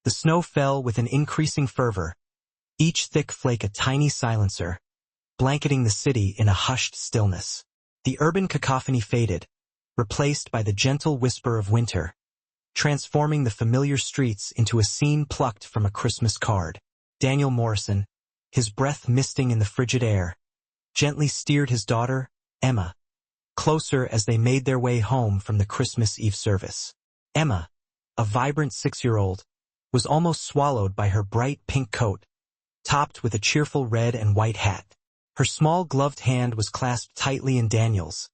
The snow fell with an increasing fervor, each thick flake a tiny silencer, blanketing the city in a hushed stillness. The urban cacophony faded, replaced by the gentle whisper of winter, transforming the familiar streets into a scene plucked from a Christmas card. Daniel Morrison, his breath misting in the frigid air, gently steered his daughter, Emma, closer as they made their way home from the Christmas Eve service. Emma, a vibrant 6-year-old, was almost swallowed by her bright pink coat, topped with a cheerful red and white hat. Her small gloved hand was clasped tightly in Daniel's,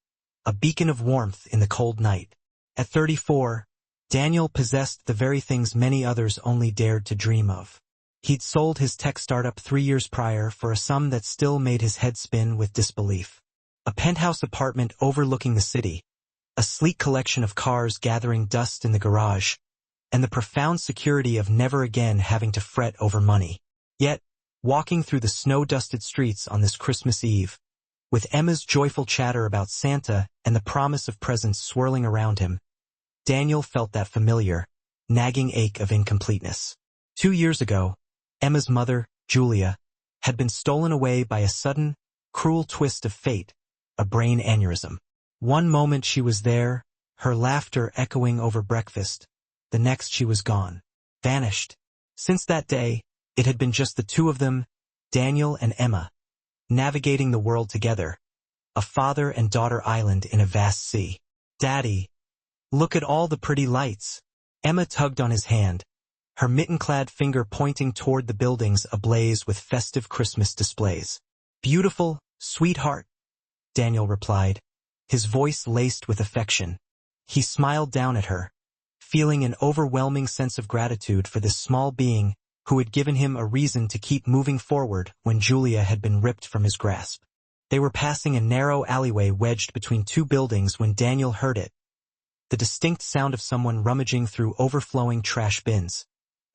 a beacon of warmth in the cold night. At 34, Daniel possessed the very things many others only dared to dream of. He'd sold his tech startup 3 years prior for a sum that still made his head spin with disbelief. A penthouse apartment overlooking the city, a sleek collection of cars gathering dust in the garage, and the profound security of never again having to fret over money. Yet, walking through the snow-dusted streets on this Christmas Eve, with Emma's joyful chatter about Santa and the promise of presents swirling around him, Daniel felt that familiar, nagging ache of incompleteness. 2 years ago, Emma's mother, Julia, had been stolen away by a sudden, cruel twist of fate, a brain aneurysm. One moment she was there, her laughter echoing over breakfast. The next she was gone, vanished. Since that day, it had been just the two of them, Daniel and Emma, navigating the world together, a father and daughter island in a vast sea. "Daddy, look at all the pretty lights." Emma tugged on his hand, her mitten-clad finger pointing toward the buildings ablaze with festive Christmas displays. "Beautiful, sweetheart," Daniel replied, his voice laced with affection. He smiled down at her, feeling an overwhelming sense of gratitude for this small being who had given him a reason to keep moving forward when Julia had been ripped from his grasp. They were passing a narrow alleyway wedged between two buildings when Daniel heard it, the distinct sound of someone rummaging through overflowing trash bins,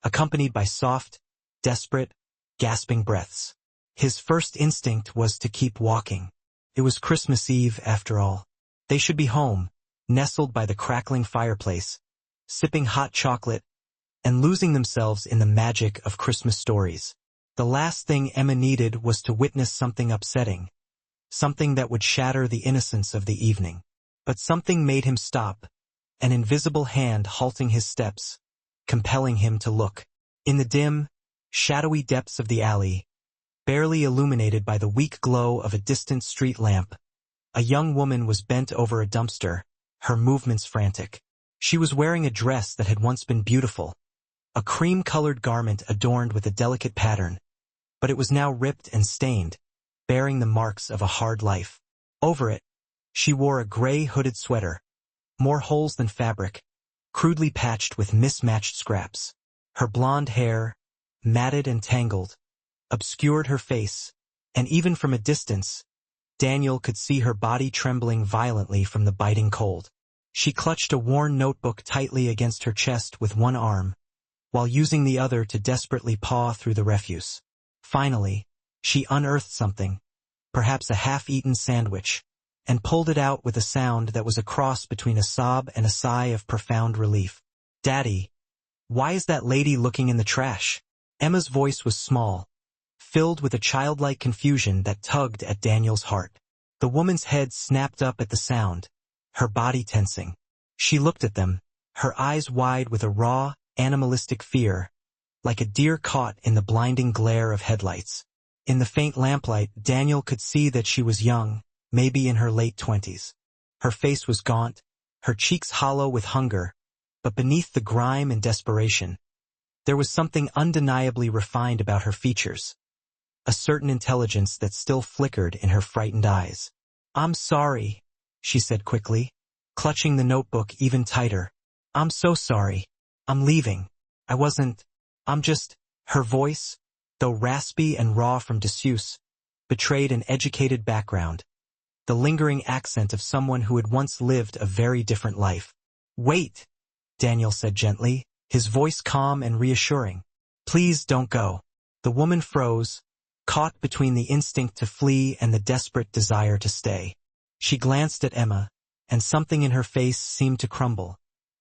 accompanied by soft, desperate, gasping breaths. His first instinct was to keep walking. It was Christmas Eve, after all. They should be home, nestled by the crackling fireplace, sipping hot chocolate, and losing themselves in the magic of Christmas stories. The last thing Emma needed was to witness something upsetting, something that would shatter the innocence of the evening. But something made him stop, an invisible hand halting his steps, compelling him to look. In the dim, shadowy depths of the alley, barely illuminated by the weak glow of a distant street lamp, a young woman was bent over a dumpster, her movements frantic. She was wearing a dress that had once been beautiful, a cream-colored garment adorned with a delicate pattern, but it was now ripped and stained, bearing the marks of a hard life. Over it, she wore a gray hooded sweater, more holes than fabric, crudely patched with mismatched scraps. Her blonde hair, matted and tangled, obscured her face, and even from a distance, Daniel could see her body trembling violently from the biting cold. She clutched a worn notebook tightly against her chest with one arm, while using the other to desperately paw through the refuse. Finally, she unearthed something, perhaps a half-eaten sandwich, and pulled it out with a sound that was a cross between a sob and a sigh of profound relief. "Daddy, why is that lady looking in the trash?" Emma's voice was small, filled with a childlike confusion that tugged at Daniel's heart. The woman's head snapped up at the sound, her body tensing. She looked at them, her eyes wide with a raw, animalistic fear, like a deer caught in the blinding glare of headlights. In the faint lamplight, Daniel could see that she was young, maybe in her late 20s. Her face was gaunt, her cheeks hollow with hunger, but beneath the grime and desperation, there was something undeniably refined about her features, a certain intelligence that still flickered in her frightened eyes. "I'm sorry," she said quickly, clutching the notebook even tighter. "I'm so sorry. I'm leaving. I'm just—" Her voice, though raspy and raw from disuse, betrayed an educated background, the lingering accent of someone who had once lived a very different life. "Wait," Daniel said gently, his voice calm and reassuring. "Please don't go." The woman froze, caught between the instinct to flee and the desperate desire to stay. She glanced at Emma, and something in her face seemed to crumble,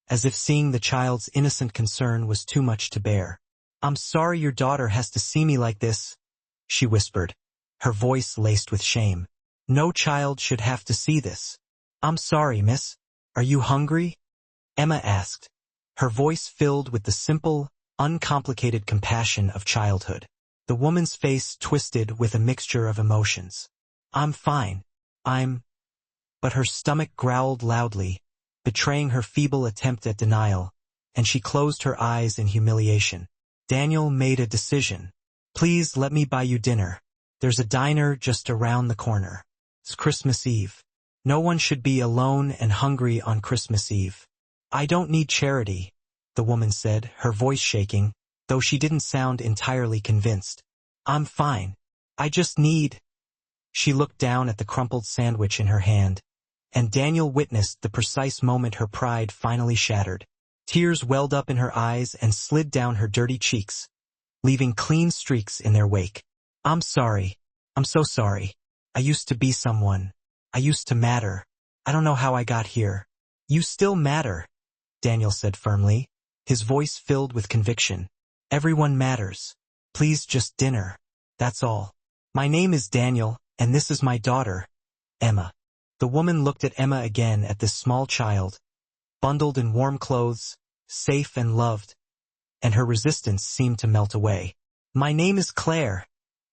as if seeing the child's innocent concern was too much to bear. I'm sorry your daughter has to see me like this, she whispered, her voice laced with shame. No child should have to see this. I'm sorry, miss. Are you hungry? Emma asked, her voice filled with the simple, uncomplicated compassion of childhood. The woman's face twisted with a mixture of emotions. I'm fine. But her stomach growled loudly, betraying her feeble attempt at denial, and she closed her eyes in humiliation. Daniel made a decision. Please let me buy you dinner. There's a diner just around the corner. It's Christmas Eve. No one should be alone and hungry on Christmas Eve. I don't need charity, the woman said, her voice shaking, though she didn't sound entirely convinced. I'm fine. I just need... She looked down at the crumpled sandwich in her hand, and Daniel witnessed the precise moment her pride finally shattered. Tears welled up in her eyes and slid down her dirty cheeks, leaving clean streaks in their wake. I'm sorry. I'm so sorry. I used to be someone. I used to matter. I don't know how I got here. You still matter, Daniel said firmly, his voice filled with conviction. Everyone matters. Please just dinner. That's all. My name is Daniel, and this is my daughter, Emma. The woman looked at Emma again, at this small child, bundled in warm clothes, safe and loved, and her resistance seemed to melt away. My name is Claire,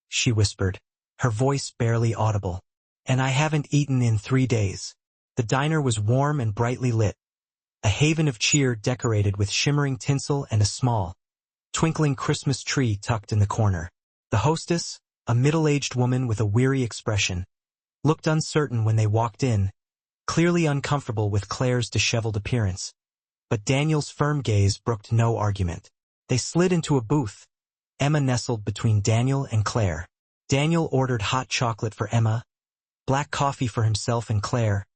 she whispered, her voice barely audible. And I haven't eaten in 3 days. The diner was warm and brightly lit, a haven of cheer decorated with shimmering tinsel and a small, twinkling Christmas tree tucked in the corner. The hostess, a middle-aged woman with a weary expression, looked uncertain when they walked in, clearly uncomfortable with Claire's disheveled appearance. But Daniel's firm gaze brooked no argument. They slid into a booth. Emma nestled between Daniel and Claire. Daniel ordered hot chocolate for Emma, black coffee for himself and Claire,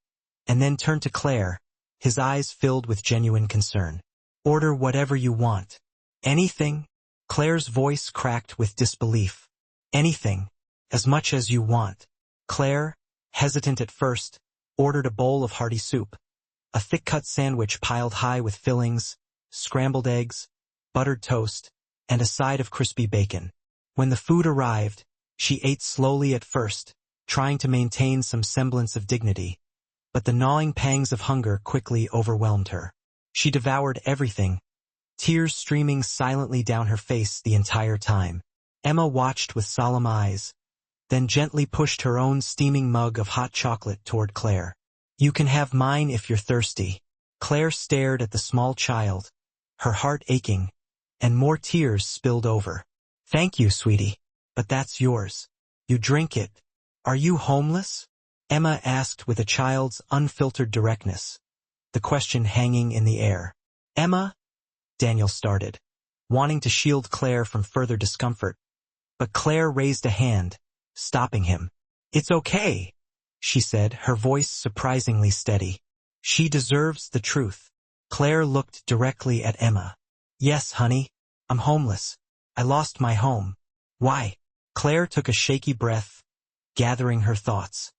and then turned to Claire, his eyes filled with genuine concern. Order whatever you want. Anything? Claire's voice cracked with disbelief. Anything. As much as you want. Claire, hesitant at first, ordered a bowl of hearty soup, a thick-cut sandwich piled high with fillings, scrambled eggs, buttered toast, and a side of crispy bacon. When the food arrived, she ate slowly at first, trying to maintain some semblance of dignity, but the gnawing pangs of hunger quickly overwhelmed her. She devoured everything, tears streaming silently down her face the entire time. Emma watched with solemn eyes, then gently pushed her own steaming mug of hot chocolate toward Claire. You can have mine if you're thirsty. Claire stared at the small child, her heart aching, and more tears spilled over. Thank you, sweetie, but that's yours. You drink it. Are you homeless? Emma asked with a child's unfiltered directness, the question hanging in the air. Emma? Daniel started, wanting to shield Claire from further discomfort, but Claire raised a hand, stopping him. It's okay, she said, her voice surprisingly steady. She deserves the truth. Claire looked directly at Emma. Yes, honey, I'm homeless. I lost my home. Why? Claire took a shaky breath, gathering her thoughts.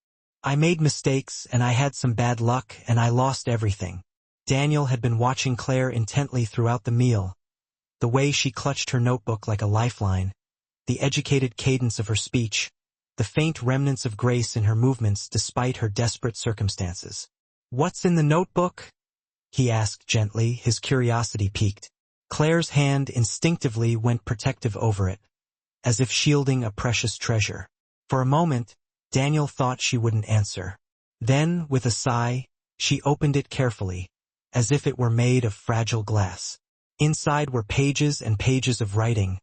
I made mistakes and I had some bad luck and I lost everything. Daniel had been watching Claire intently throughout the meal, the way she clutched her notebook like a lifeline, the educated cadence of her speech, the faint remnants of grace in her movements despite her desperate circumstances. What's in the notebook? He asked gently, his curiosity piqued. Claire's hand instinctively went protective over it, as if shielding a precious treasure. For a moment, Daniel thought she wouldn't answer. Then, with a sigh, she opened it carefully, as if it were made of fragile glass. Inside were pages and pages of writing,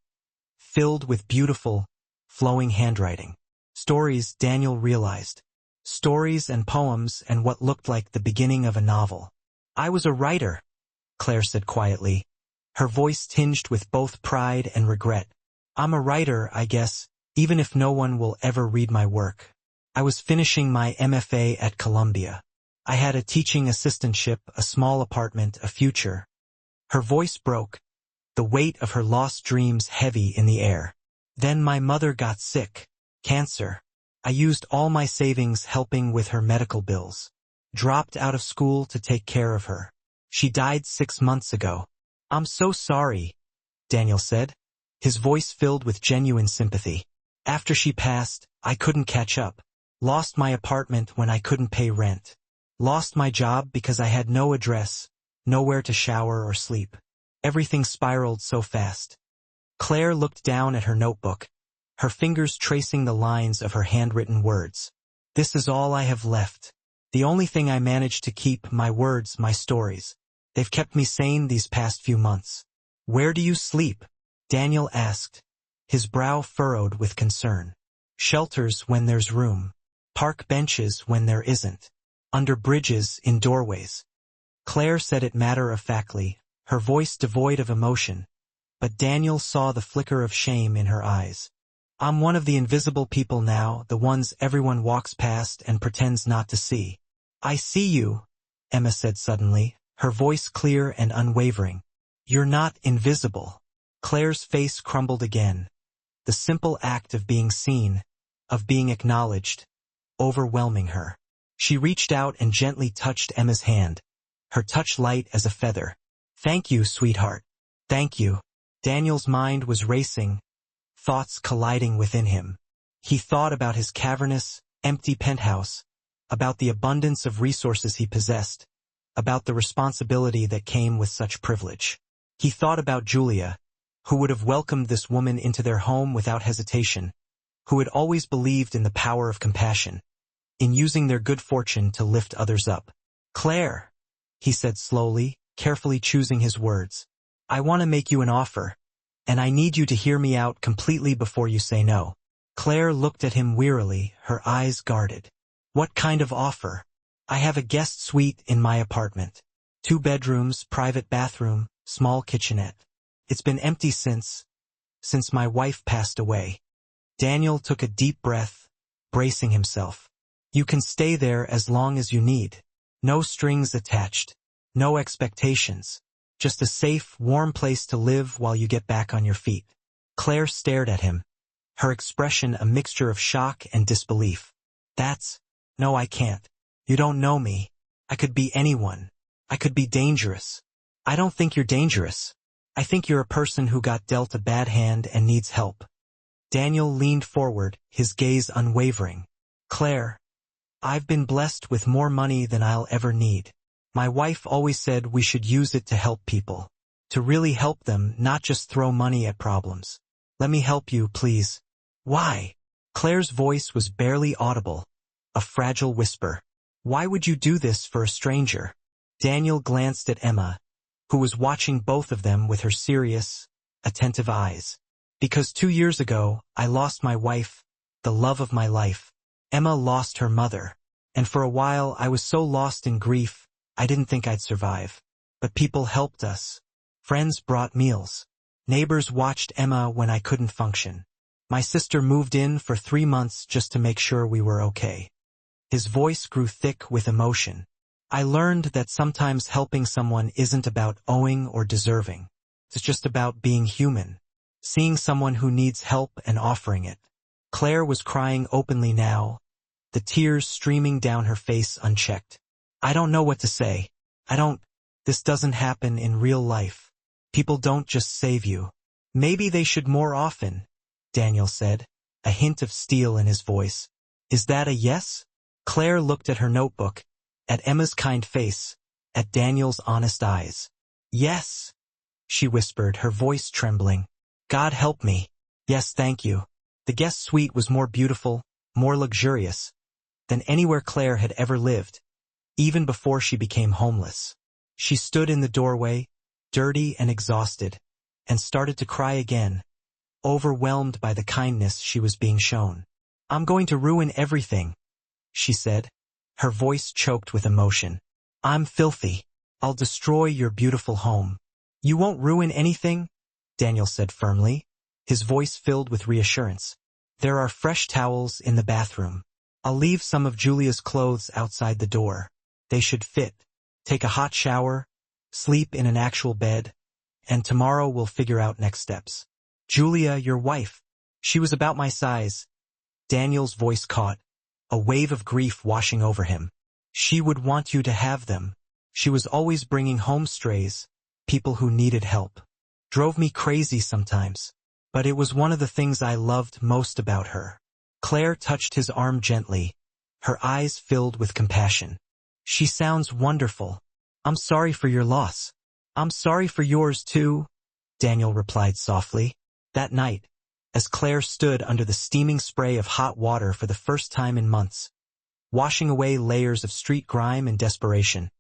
filled with beautiful, flowing handwriting. Stories, Daniel realized. Stories and poems and what looked like the beginning of a novel. I was a writer, Claire said quietly, her voice tinged with both pride and regret. I'm a writer, I guess, even if no one will ever read my work. I was finishing my MFA at Columbia. I had a teaching assistantship, a small apartment, a future. Her voice broke, the weight of her lost dreams heavy in the air. Then my mother got sick. Cancer. I used all my savings helping with her medical bills. Dropped out of school to take care of her. She died 6 months ago. I'm so sorry, Daniel said, his voice filled with genuine sympathy. After she passed, I couldn't catch up. Lost my apartment when I couldn't pay rent. Lost my job because I had no address, nowhere to shower or sleep. Everything spiraled so fast. Claire looked down at her notebook, her fingers tracing the lines of her handwritten words. This is all I have left. The only thing I managed to keep, my words, my stories. They've kept me sane these past few months. Where do you sleep? Daniel asked, his brow furrowed with concern. Shelters when there's room. Park benches when there isn't. Under bridges, in doorways. Claire said it matter-of-factly, her voice devoid of emotion, but Daniel saw the flicker of shame in her eyes. I'm one of the invisible people now, the ones everyone walks past and pretends not to see. I see you, Emma said suddenly, her voice clear and unwavering. You're not invisible. Claire's face crumbled again. The simple act of being seen, of being acknowledged, overwhelming her. She reached out and gently touched Emma's hand, her touch light as a feather. Thank you, sweetheart. Thank you. Daniel's mind was racing, thoughts colliding within him. He thought about his cavernous, empty penthouse, about the abundance of resources he possessed, about the responsibility that came with such privilege. He thought about Julia, who would have welcomed this woman into their home without hesitation, who had always believed in the power of compassion, in using their good fortune to lift others up. Claire, he said slowly, carefully choosing his words, I want to make you an offer, and I need you to hear me out completely before you say no. Claire looked at him wearily, her eyes guarded. What kind of offer? I have a guest suite in my apartment. 2 bedrooms, private bathroom, small kitchenette. It's been empty since my wife passed away. Daniel took a deep breath, bracing himself. You can stay there as long as you need. No strings attached. No expectations. Just a safe, warm place to live while you get back on your feet. Claire stared at him, her expression a mixture of shock and disbelief. No, I can't. You don't know me. I could be anyone. I could be dangerous. I don't think you're dangerous. I think you're a person who got dealt a bad hand and needs help. Daniel leaned forward, his gaze unwavering. Claire, I've been blessed with more money than I'll ever need. My wife always said we should use it to help people. To really help them, not just throw money at problems. Let me help you, please. Why? Claire's voice was barely audible, a fragile whisper. Why would you do this for a stranger? Daniel glanced at Emma, who was watching both of them with her serious, attentive eyes. Because 2 years ago, I lost my wife, the love of my life. Emma lost her mother, and for a while I was so lost in grief, I didn't think I'd survive. But people helped us. Friends brought meals. Neighbors watched Emma when I couldn't function. My sister moved in for 3 months just to make sure we were okay. His voice grew thick with emotion. I learned that sometimes helping someone isn't about owing or deserving. It's just about being human. Seeing someone who needs help and offering it. Claire was crying openly now, the tears streaming down her face unchecked. I don't know what to say. This doesn't happen in real life. People don't just save you. Maybe they should more often, Daniel said, a hint of steel in his voice. Is that a yes? Claire looked at her notebook, at Emma's kind face, at Daniel's honest eyes. Yes, she whispered, her voice trembling. God help me. Yes, thank you. The guest suite was more beautiful, more luxurious, than anywhere Claire had ever lived, even before she became homeless. She stood in the doorway, dirty and exhausted, and started to cry again, overwhelmed by the kindness she was being shown. I'm going to ruin everything, she said, her voice choked with emotion. I'm filthy. I'll destroy your beautiful home. You won't ruin anything, Daniel said firmly, his voice filled with reassurance. There are fresh towels in the bathroom. I'll leave some of Julia's clothes outside the door. They should fit. Take a hot shower, sleep in an actual bed, and tomorrow we'll figure out next steps. Julia, your wife. She was about my size. Daniel's voice caught, a wave of grief washing over him. She would want you to have them. She was always bringing home strays, people who needed help. Drove me crazy sometimes. but it was one of the things I loved most about her. Claire touched his arm gently, her eyes filled with compassion. She sounds wonderful. I'm sorry for your loss. I'm sorry for yours too, Daniel replied softly. That night, as Claire stood under the steaming spray of hot water for the first time in months, washing away layers of street grime and desperation,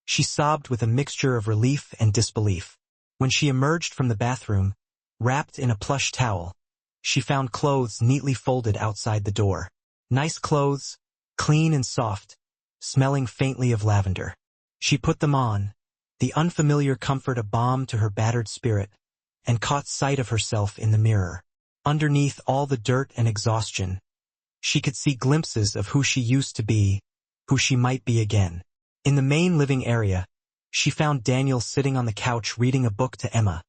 she sobbed with a mixture of relief and disbelief. When she emerged from the bathroom, wrapped in a plush towel, she found clothes neatly folded outside the door. Nice clothes, clean and soft, smelling faintly of lavender. She put them on, the unfamiliar comfort a balm to her battered spirit, and caught sight of herself in the mirror. Underneath all the dirt and exhaustion, she could see glimpses of who she used to be, who she might be again. In the main living area, she found Daniel sitting on the couch reading a book to Emma,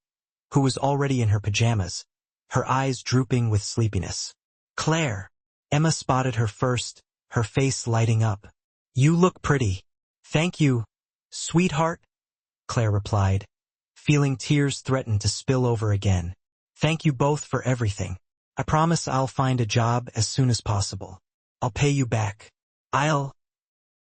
who was already in her pajamas, her eyes drooping with sleepiness. Claire! Emma spotted her first, her face lighting up. You look pretty. Thank you, sweetheart, Claire replied, feeling tears threaten to spill over again. Thank you both for everything. I promise I'll find a job as soon as possible. I'll pay you back.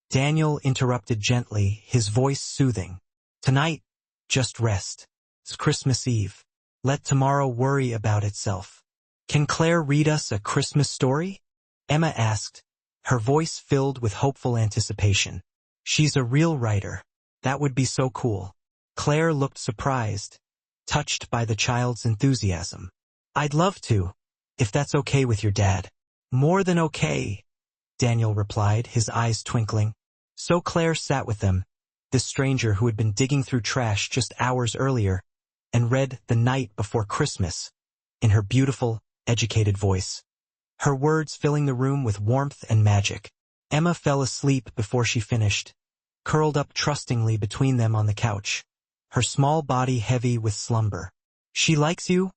Daniel interrupted gently, his voice soothing. Tonight, just rest. It's Christmas Eve. Let tomorrow worry about itself. Can Claire read us a Christmas story? Emma asked, her voice filled with hopeful anticipation. She's a real writer. That would be so cool. Claire looked surprised, touched by the child's enthusiasm. I'd love to, if that's okay with your dad. More than okay, Daniel replied, his eyes twinkling. So Claire sat with them, this stranger who had been digging through trash just hours earlier, and read The Night Before Christmas, in her beautiful, educated voice. Her words filling the room with warmth and magic. Emma fell asleep before she finished, curled up trustingly between them on the couch, her small body heavy with slumber. She likes you?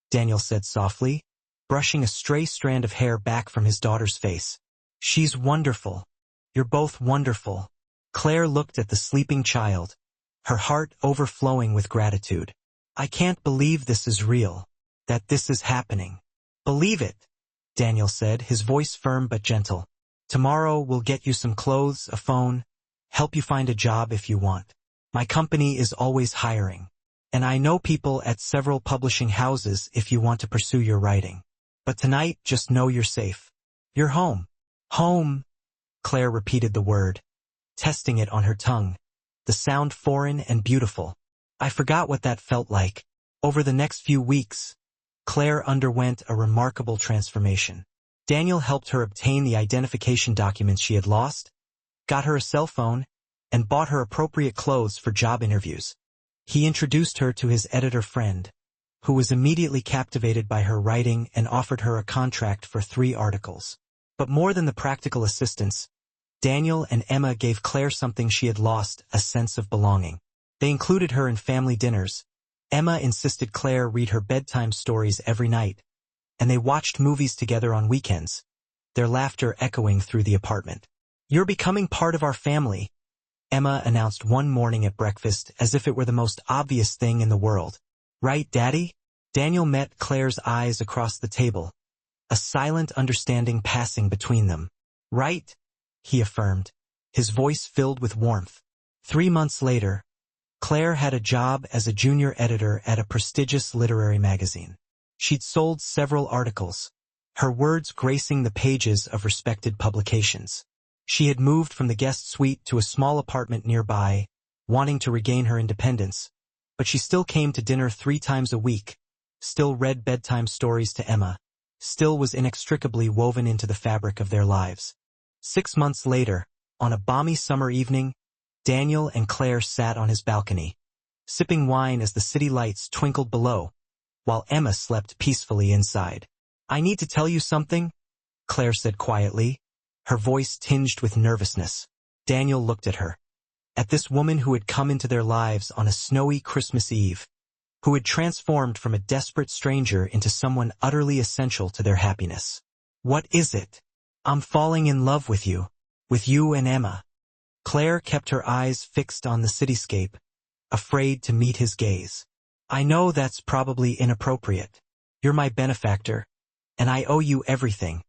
Daniel said softly, brushing a stray strand of hair back from his daughter's face. She's wonderful. You're both wonderful. Claire looked at the sleeping child, her heart overflowing with gratitude. I can't believe this is real, that this is happening. Believe it, Daniel said, his voice firm but gentle. Tomorrow we'll get you some clothes, a phone, help you find a job if you want. My company is always hiring, and I know people at several publishing houses if you want to pursue your writing. But tonight, just know you're safe. You're home. Home, Claire repeated the word, testing it on her tongue, the sound foreign and beautiful. I forgot what that felt like. Over the next few weeks, Claire underwent a remarkable transformation. Daniel helped her obtain the identification documents she had lost, got her a cell phone, and bought her appropriate clothes for job interviews. He introduced her to his editor friend, who was immediately captivated by her writing and offered her a contract for 3 articles. But more than the practical assistance, Daniel and Emma gave Claire something she had lost, a sense of belonging. They included her in family dinners. Emma insisted Claire read her bedtime stories every night, and they watched movies together on weekends, their laughter echoing through the apartment. You're becoming part of our family, Emma announced one morning at breakfast as if it were the most obvious thing in the world. Right, Daddy? Daniel met Claire's eyes across the table, a silent understanding passing between them. Right, he affirmed, his voice filled with warmth. 3 months later, Claire had a job as a junior editor at a prestigious literary magazine. She'd sold several articles, her words gracing the pages of respected publications. She had moved from the guest suite to a small apartment nearby, wanting to regain her independence, but she still came to dinner 3 times a week, still read bedtime stories to Emma, still was inextricably woven into the fabric of their lives. 6 months later, on a balmy summer evening, Daniel and Claire sat on his balcony, sipping wine as the city lights twinkled below, while Emma slept peacefully inside. I need to tell you something, Claire said quietly, her voice tinged with nervousness. Daniel looked at her, at this woman who had come into their lives on a snowy Christmas Eve, who had transformed from a desperate stranger into someone utterly essential to their happiness. What is it? I'm falling in love with you and Emma. Claire kept her eyes fixed on the cityscape, afraid to meet his gaze. I know that's probably inappropriate, You're my benefactor, and I owe you everything.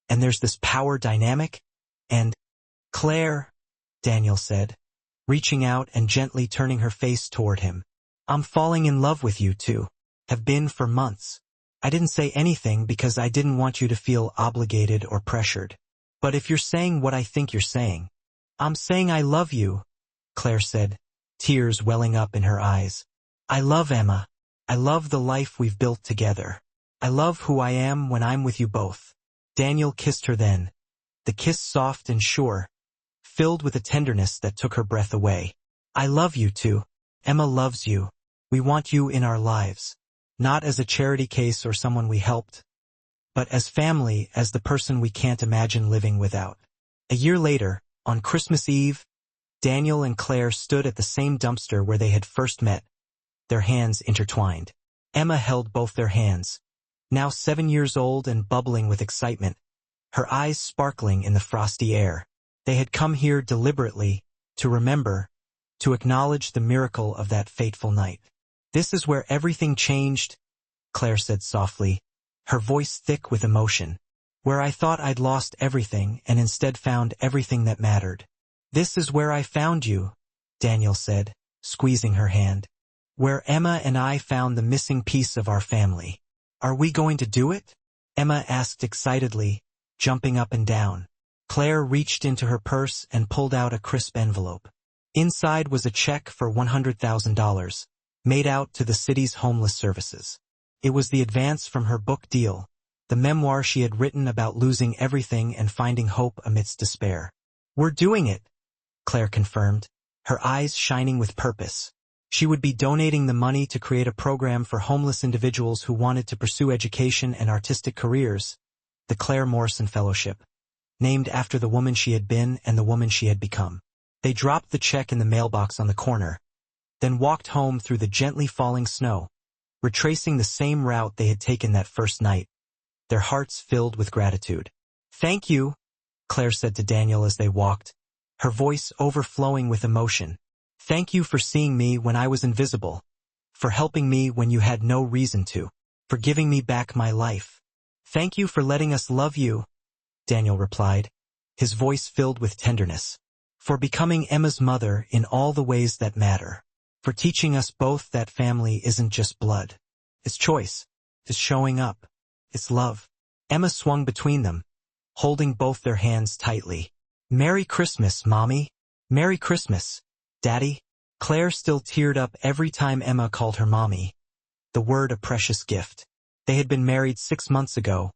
And there's this power dynamic, and Claire, Daniel said, reaching out and gently turning her face toward him. I'm falling in love with you too. Have been for months. I didn't say anything because I didn't want you to feel obligated or pressured. But if you're saying what I think you're saying, I'm saying I love you, Claire said, tears welling up in her eyes. I love Emma. I love the life we've built together. I love who I am when I'm with you both. Daniel kissed her then, the kiss soft and sure, filled with a tenderness that took her breath away. I love you too. Emma loves you. We want you in our lives. Not as a charity case or someone we helped, but as family, as the person we can't imagine living without. A year later, on Christmas Eve, Daniel and Claire stood at the same dumpster where they had first met, their hands intertwined. Emma held both their hands, now 7 years old and bubbling with excitement, her eyes sparkling in the frosty air. They had come here deliberately, to remember, to acknowledge the miracle of that fateful night. This is where everything changed, Claire said softly, her voice thick with emotion. Where I thought I'd lost everything and instead found everything that mattered. This is where I found you, Daniel said, squeezing her hand. Where Emma and I found the missing piece of our family. Are we going to do it? Emma asked excitedly, jumping up and down. Claire reached into her purse and pulled out a crisp envelope. Inside was a check for $100,000, made out to the city's homeless services. It was the advance from her book deal, the memoir she had written about losing everything and finding hope amidst despair. We're doing it, Claire confirmed, her eyes shining with purpose. She would be donating the money to create a program for homeless individuals who wanted to pursue education and artistic careers, the Claire Morrison Fellowship, named after the woman she had been and the woman she had become. They dropped the check in the mailbox on the corner, then walked home through the gently falling snow, retracing the same route they had taken that first night, their hearts filled with gratitude. Thank you, Claire said to Daniel as they walked, her voice overflowing with emotion. Thank you for seeing me when I was invisible, for helping me when you had no reason to, for giving me back my life. Thank you for letting us love you, Daniel replied, his voice filled with tenderness. For becoming Emma's mother in all the ways that matter. For teaching us both that family isn't just blood. It's choice. It's showing up. It's love. Emma swung between them, holding both their hands tightly. Merry Christmas, Mommy. Merry Christmas, Daddy. Claire still teared up every time Emma called her Mommy. The word a precious gift. They had been married 6 months ago.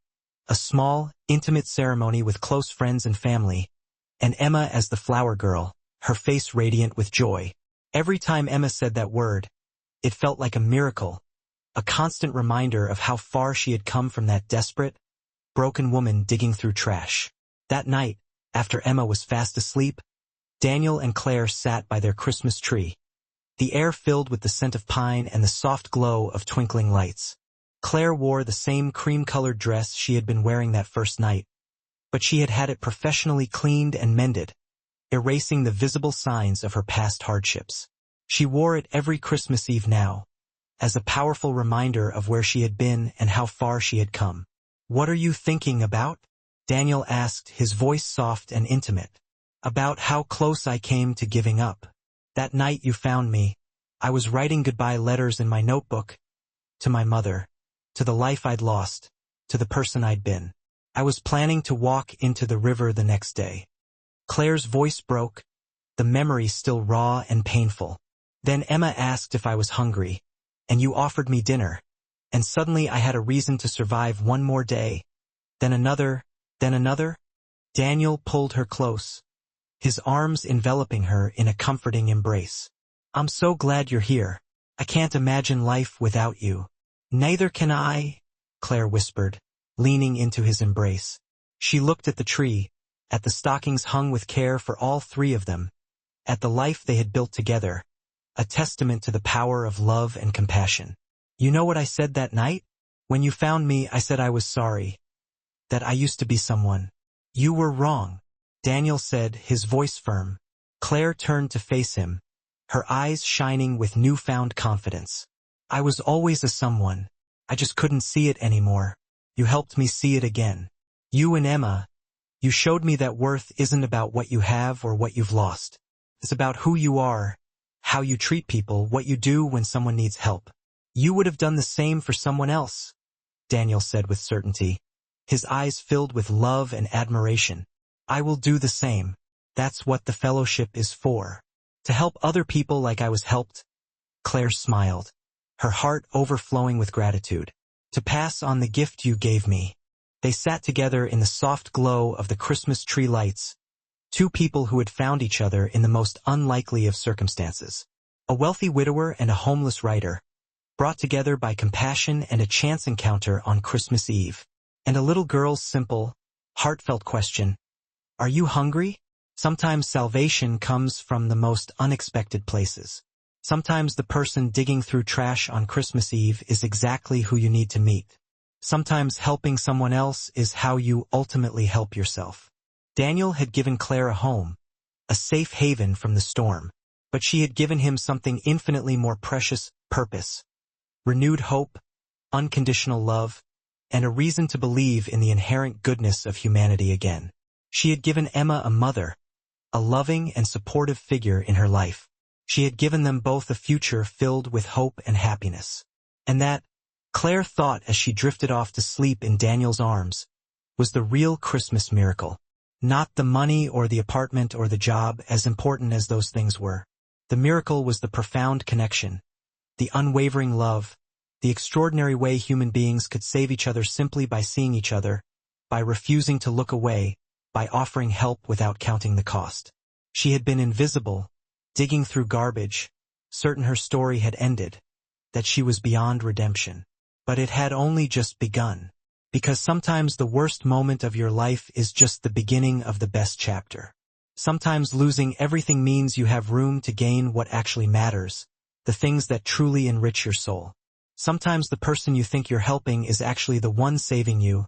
A small, intimate ceremony with close friends and family. And Emma as the flower girl, her face radiant with joy. Every time Emma said that word, it felt like a miracle, a constant reminder of how far she had come from that desperate, broken woman digging through trash. That night, after Emma was fast asleep, Daniel and Claire sat by their Christmas tree, the air filled with the scent of pine and the soft glow of twinkling lights. Claire wore the same cream-colored dress she had been wearing that first night, but she had had it professionally cleaned and mended, erasing the visible signs of her past hardships. She wore it every Christmas Eve now, as a powerful reminder of where she had been and how far she had come. What are you thinking about? Daniel asked, his voice soft and intimate. About how close I came to giving up. That night you found me, I was writing goodbye letters in my notebook, to my mother, to the life I'd lost, to the person I'd been. I was planning to walk into the river the next day. Claire's voice broke, the memory still raw and painful. Then Emma asked if I was hungry, and you offered me dinner, and suddenly I had a reason to survive one more day. Then another, then another. Daniel pulled her close, his arms enveloping her in a comforting embrace. I'm so glad you're here. I can't imagine life without you. Neither can I, Claire whispered, leaning into his embrace. She looked at the tree, at the stockings hung with care for all three of them, at the life they had built together, a testament to the power of love and compassion. You know what I said that night? When you found me, I said I was sorry, that I used to be someone. You were wrong, Daniel said, his voice firm. Claire turned to face him, her eyes shining with newfound confidence. I was always a someone, I just couldn't see it anymore. You helped me see it again. You and Emma, you showed me that worth isn't about what you have or what you've lost. It's about who you are, how you treat people, what you do when someone needs help. You would have done the same for someone else, Daniel said with certainty, his eyes filled with love and admiration. I will do the same. That's what the fellowship is for. To help other people like I was helped. Claire smiled, her heart overflowing with gratitude. To pass on the gift you gave me. They sat together in the soft glow of the Christmas tree lights, two people who had found each other in the most unlikely of circumstances. A wealthy widower and a homeless writer, brought together by compassion and a chance encounter on Christmas Eve. And a little girl's simple, heartfelt question, are you hungry? Sometimes salvation comes from the most unexpected places. Sometimes the person digging through trash on Christmas Eve is exactly who you need to meet. Sometimes helping someone else is how you ultimately help yourself. Daniel had given Claire a home, a safe haven from the storm, but she had given him something infinitely more precious, purpose, renewed hope, unconditional love, and a reason to believe in the inherent goodness of humanity again. She had given Emma a mother, a loving and supportive figure in her life. She had given them both a future filled with hope and happiness. And that, Claire thought as she drifted off to sleep in Daniel's arms, was the real Christmas miracle. Not the money or the apartment or the job, as important as those things were. The miracle was the profound connection, the unwavering love, the extraordinary way human beings could save each other simply by seeing each other, by refusing to look away, by offering help without counting the cost. She had been invisible, digging through garbage, certain her story had ended, that she was beyond redemption. But it had only just begun. Because sometimes the worst moment of your life is just the beginning of the best chapter. Sometimes losing everything means you have room to gain what actually matters, the things that truly enrich your soul. Sometimes the person you think you're helping is actually the one saving you,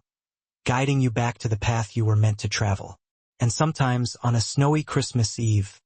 guiding you back to the path you were meant to travel. And sometimes, on a snowy Christmas Eve,